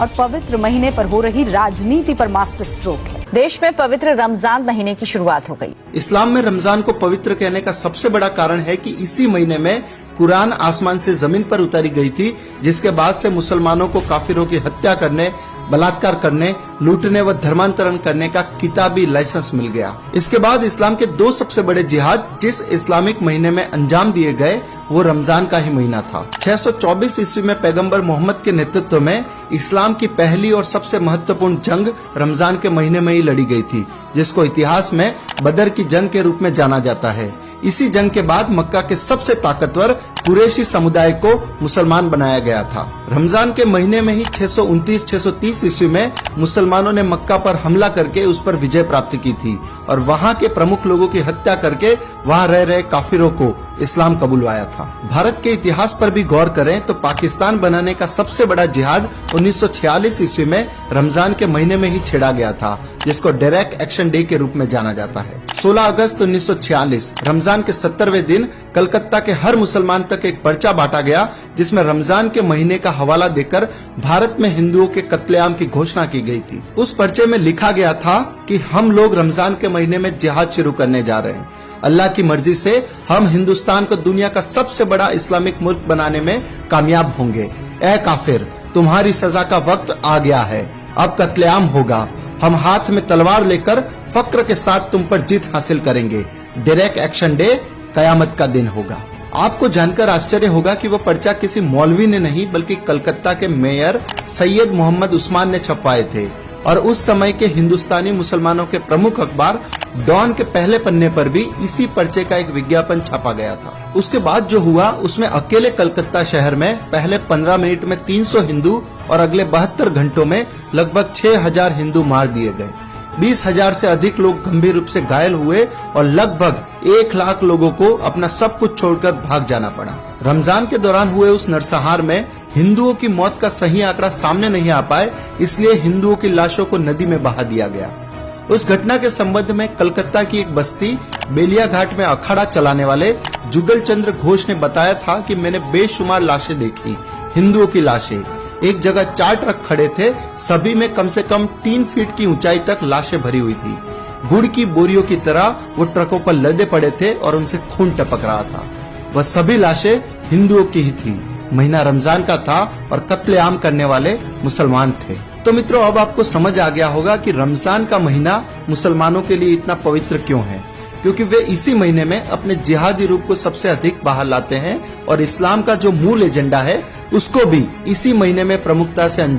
और पवित्र महीने पर हो रही राजनीति पर मास्टर स्ट्रोक है। देश में पवित्र रमजान महीने की शुरुआत हो गई। इस्लाम में रमजान को पवित्र कहने का सबसे बड़ा कारण है कि इसी महीने में कुरान आसमान से जमीन पर उतारी गई थी, जिसके बाद से मुसलमानों को काफिरों की हत्या करने, बलात्कार करने, लूटने व धर्मांतरण करने का किताबी लाइसेंस मिल गया। इसके बाद इस्लाम के दो सबसे बड़े जिहाद जिस इस्लामिक महीने में अंजाम दिए गए वो रमजान का ही महीना था। 624 ईस्वी में पैगंबर मोहम्मद के नेतृत्व में इस्लाम की पहली और सबसे महत्वपूर्ण जंग रमजान के महीने में ही लड़ी गई थी, जिसको इतिहास में बदर की जंग के रूप में जाना जाता है। इसी जंग के बाद मक्का के सबसे ताकतवर कुरैशी समुदाय को मुसलमान बनाया गया था। रमजान के महीने में ही 629-630 ईस्वी में मुसलमानों ने मक्का पर हमला करके उस पर विजय प्राप्त की थी और वहां के प्रमुख लोगों की हत्या करके वहां रह रहे काफिरों को इस्लाम कबूलवाया था। भारत के इतिहास पर भी गौर करें तो पाकिस्तान बनाने का सबसे बड़ा जिहाद 1946 ईस्वी में रमजान के महीने में ही छेड़ा गया था, जिसको डायरेक्ट एक्शन डे के रूप में जाना जाता है। 16 अगस्त 1946 रमजान के 70वें दिन कलकत्ता के हर मुसलमान तक एक पर्चा बांटा गया, जिसमें रमजान के महीने का हवाला देकर भारत में हिंदुओं के कत्लेआम की घोषणा की गई थी। उस पर्चे में लिखा गया था कि हम लोग रमजान के महीने में जिहाद शुरू करने जा रहे हैं। अल्लाह की मर्जी से हम हिंदुस्तान को दुनिया का सबसे बड़ा इस्लामिक मुल्क बनाने में कामयाब होंगे। ए काफिर, तुम्हारी सजा का वक्त आ गया है, अब कत्लेआम होगा। हम हाथ में तलवार लेकर फक्र के साथ तुम पर जीत हासिल करेंगे। डायरेक्ट एक्शन डे कयामत का दिन होगा। आपको जानकर आश्चर्य होगा कि वह पर्चा किसी मौलवी ने नहीं बल्कि कलकत्ता के मेयर सैयद मोहम्मद उस्मान ने छपवाए थे और उस समय के हिंदुस्तानी मुसलमानों के प्रमुख अखबार डॉन के पहले पन्ने पर भी इसी पर्चे का एक विज्ञापन छापा गया था। उसके बाद जो हुआ उसमें अकेले कलकत्ता शहर में पहले 15 मिनट में 300 हिंदू और अगले 72 घंटों में लगभग 6000 हिंदू मार दिए गए। 20,000 से अधिक लोग गंभीर रूप से घायल हुए और लगभग 1 लाख लोगों को अपना सब कुछ छोड़कर भाग जाना पड़ा। रमजान के दौरान हुए उस नरसंहार में हिंदुओं की मौत का सही आंकड़ा सामने नहीं आ पाए, इसलिए हिंदुओं की लाशों को नदी में बहा दिया गया। उस घटना के संबंध में कलकत्ता की एक बस्ती बेलिया घाट में अखाड़ा चलाने वाले जुगल चंद्र घोष ने बताया था कि मैंने बेशुमार लाशें देखी, हिंदुओं की लाशें। एक जगह 4 ट्रक खड़े थे, सभी में कम से कम 3 फीट की ऊंचाई तक लाशें भरी हुई थी। गुड़ की बोरियों की तरह वो ट्रकों पर लदे पड़े थे और उनसे खून टपक रहा था। वह सभी लाशें हिंदुओं की ही थी। महीना रमजान का था और कत्लेआम करने वाले मुसलमान थे। तो मित्रों, अब आपको समझ आ गया होगा कि रमजान का महीना मुसलमानों के लिए इतना पवित्र क्यों है, क्योंकि वे इसी महीने में अपने जिहादी रूप को सबसे अधिक बाहर लाते हैं और इस्लाम का जो मूल एजेंडा है उसको भी इसी महीने में प्रमुखता से अंजाम